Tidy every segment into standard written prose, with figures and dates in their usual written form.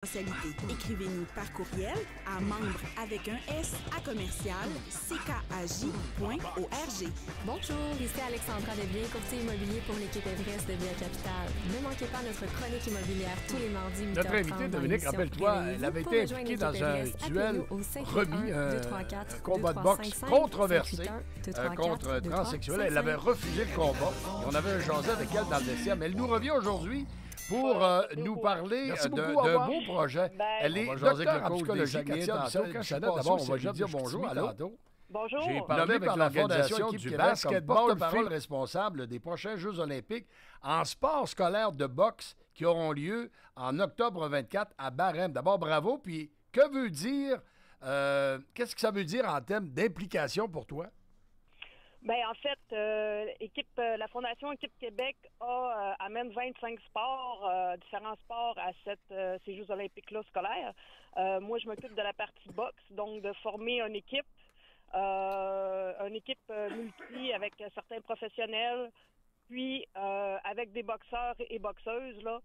Écrivez-nous par courriel à membre avec un S à commercial ckaj.org. Bonjour, ici Alexandra Desbiens, courtier immobilier pour l'équipe Everest de Via Capitale. Ne manquez pas notre chronique immobilière tous les mardis 8h30. Notre invitée, Dominique, rappelle-toi, elle avait été impliquée dans un duel remis, un combat de boxe controversé contre transsexuels. Elle avait refusé le combat et on avait jasé avec elle dans le vestiaire. Mais elle nous revient aujourd'hui pour nous parler d'un beau projet. Elle est docteur en psychologie, Katia Bissonnette. D'abord, on va lui dire bonjour. Allô? Bonjour. J'ai parlé par l'organisation du basketball porte-parole responsable des prochains Jeux olympiques en sport scolaire de boxe qui auront lieu en octobre 24 à Barème. D'abord, bravo. Puis, que veut dire, qu'est-ce que ça veut dire en termes d'implication pour toi? Ben en fait, la Fondation Équipe Québec amène 25 sports, différents sports à ces Jeux olympiques-là scolaires. Moi, je m'occupe de la partie boxe, donc de former une équipe multi avec certains professionnels, puis avec des boxeurs et boxeuses là,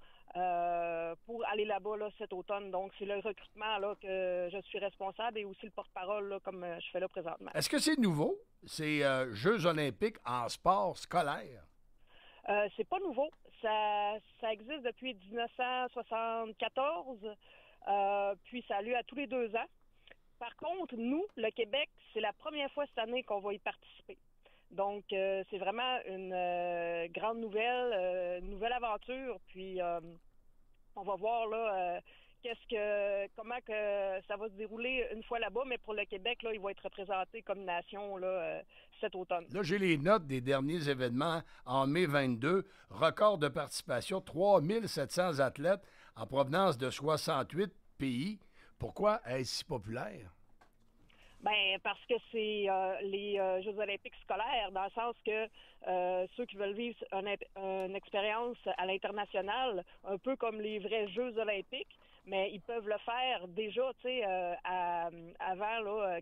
pour aller là-bas là, cet automne. Donc, c'est le recrutement là, que je suis responsable et aussi le porte-parole là, comme je fais là présentement. Est-ce que c'est nouveau, ces Jeux olympiques en sport scolaire? C'est pas nouveau. Ça existe depuis 1974, puis ça a lieu à tous les 2 ans. Par contre, nous, le Québec, c'est la première fois cette année qu'on va y participer. Donc, c'est vraiment une grande nouvelle aventure. Puis, on va voir là comment que ça va se dérouler une fois là-bas. Mais pour le Québec, là, il va être représenté comme nation là, cet automne. Là, j'ai les notes des derniers événements en mai 22. Record de participation, 3700 athlètes en provenance de 68 pays. Pourquoi est-ce si populaire? Ben parce que c'est les Jeux olympiques scolaires, dans le sens que ceux qui veulent vivre une expérience à l'international, un peu comme les vrais Jeux olympiques, mais ils peuvent le faire déjà, tu sais, avant là,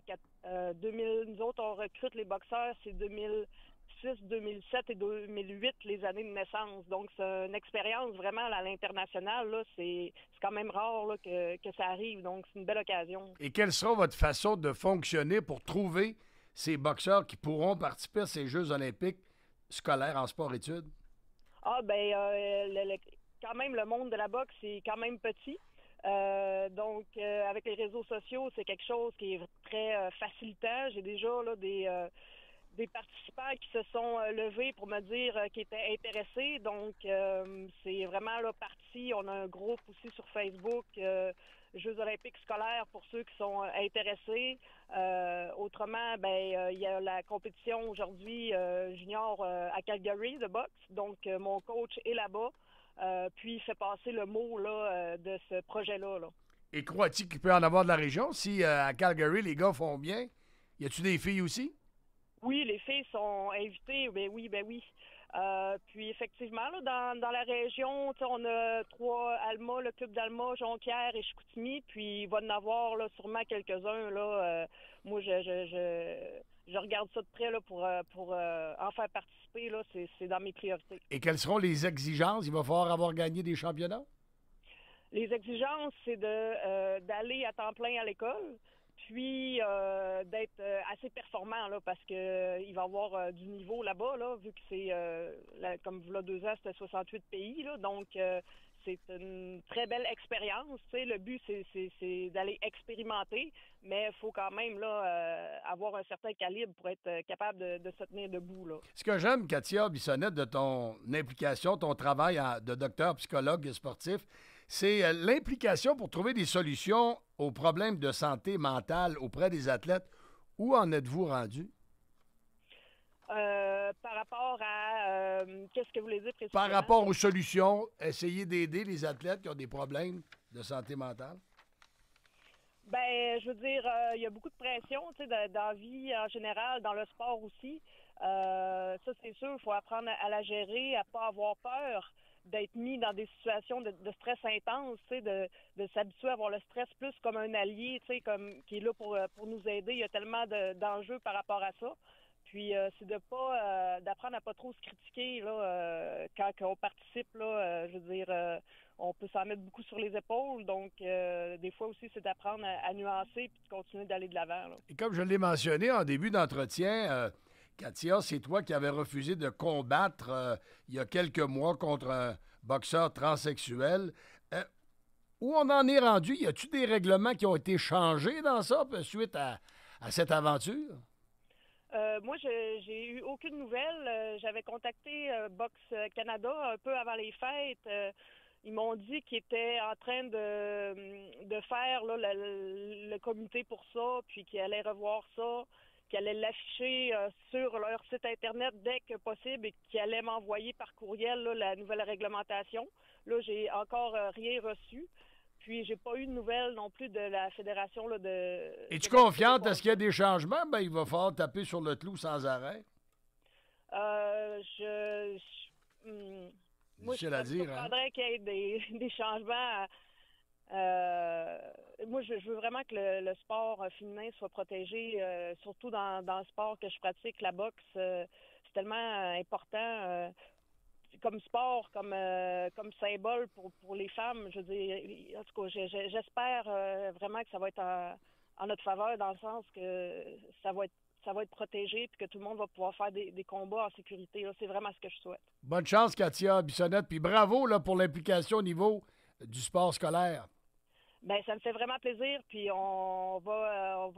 2000. Nous autres, on recrute les boxeurs, c'est 2006, 2007 et 2008, les années de naissance. Donc, c'est une expérience vraiment à l'international. Là, c'est quand même rare là, que ça arrive. Donc, c'est une belle occasion. Et quelle sera votre façon de fonctionner pour trouver ces boxeurs qui pourront participer à ces Jeux olympiques scolaires en sport-études? Ah, ben, quand même, le monde de la boxe, c'est quand même petit. Donc, avec les réseaux sociaux, c'est quelque chose qui est très facilitant. J'ai déjà là, des participants qui se sont levés pour me dire qu'ils étaient intéressés. Donc, c'est vraiment là parti. On a un groupe aussi sur Facebook, Jeux olympiques scolaires pour ceux qui sont intéressés. Autrement, ben il y a la compétition aujourd'hui junior à Calgary de boxe. Donc, mon coach est là-bas. Puis, il fait passer le mot là, de ce projet-là. Là. Et crois-tu qu'il peut en avoir de la région? Si à Calgary, les gars font bien, y a-tu des filles aussi? Oui, les filles sont invitées. Ben oui. Puis effectivement, là, dans la région, on a 3 Alma, le club d'Alma, Jonquière et Chicoutimi. Puis il va y en avoir là, sûrement quelques-uns. Là, moi, je regarde ça de près là, pour en faire participer. Là, c'est dans mes priorités. Et quelles seront les exigences? Il va falloir avoir gagné des championnats? Les exigences, c'est d'aller à temps plein à l'école. Puis d'être assez performant là, parce que il va y avoir du niveau là-bas, là, vu que c'est comme il y a 2 ans, c'était 68 pays, là, donc c'est une très belle expérience. Tu sais, le but, c'est d'aller expérimenter, mais il faut quand même là, avoir un certain calibre pour être capable de se tenir debout. Là. Ce que j'aime, Katia Bissonnette, de ton implication, ton travail de docteur, psychologue et sportif, c'est l'implication pour trouver des solutions aux problèmes de santé mentale auprès des athlètes. Où en êtes-vous rendu? Par rapport à... qu'est-ce que vous voulez dire précisément? Par rapport aux solutions, essayer d'aider les athlètes qui ont des problèmes de santé mentale? Ben, je veux dire, il y a beaucoup de pression, tu sais, dans la vie en général, dans le sport aussi. Ça, c'est sûr, il faut apprendre à la gérer, à pas avoir peur d'être mis dans des situations de stress intense, tu sais, de s'habituer à voir le stress plus comme un allié, tu sais, comme qui est là pour nous aider. Il y a tellement d'enjeux par rapport à ça. Puis c'est d'apprendre à pas trop se critiquer là quand on participe là. Je veux dire, on peut s'en mettre beaucoup sur les épaules. Donc, des fois aussi, c'est d'apprendre à nuancer puis de continuer d'aller de l'avant. Là. Et comme je l'ai mentionné en début d'entretien, Katia, c'est toi qui avais refusé de combattre il y a quelques mois contre un boxeur transsexuel. Où on en est rendu? Y a-t-il des règlements qui ont été changés dans ça suite à cette aventure? Moi, j'ai eu aucune nouvelle. J'avais contacté Boxe Canada un peu avant les fêtes. Ils m'ont dit qu'ils étaient en train de faire là, le comité pour ça, puis qu'ils allaient revoir ça, qu'ils allaient l'afficher sur leur site Internet dès que possible et qu'ils allaient m'envoyer par courriel là, la nouvelle réglementation. Là, j'ai encore rien reçu. Puis, j'ai pas eu de nouvelles non plus de la fédération. Là, Es-tu confiante? Est-ce qu'il y a des changements? Ben, il va falloir taper sur le clou sans arrêt. Moi, je comprendrais qu'il y ait des changements. Moi, je veux vraiment que le sport féminin soit protégé, surtout dans le sport que je pratique, la boxe. C'est tellement important. Comme sport, comme symbole pour les femmes, je veux dire, en tout cas, j'espère vraiment que ça va être en notre faveur, dans le sens que ça va être protégé puis que tout le monde va pouvoir faire des combats en sécurité. Là. C'est vraiment ce que je souhaite. Bonne chance, Katia Bissonnette, puis bravo là, pour l'implication au niveau du sport scolaire. Bien, ça me fait vraiment plaisir, puis on va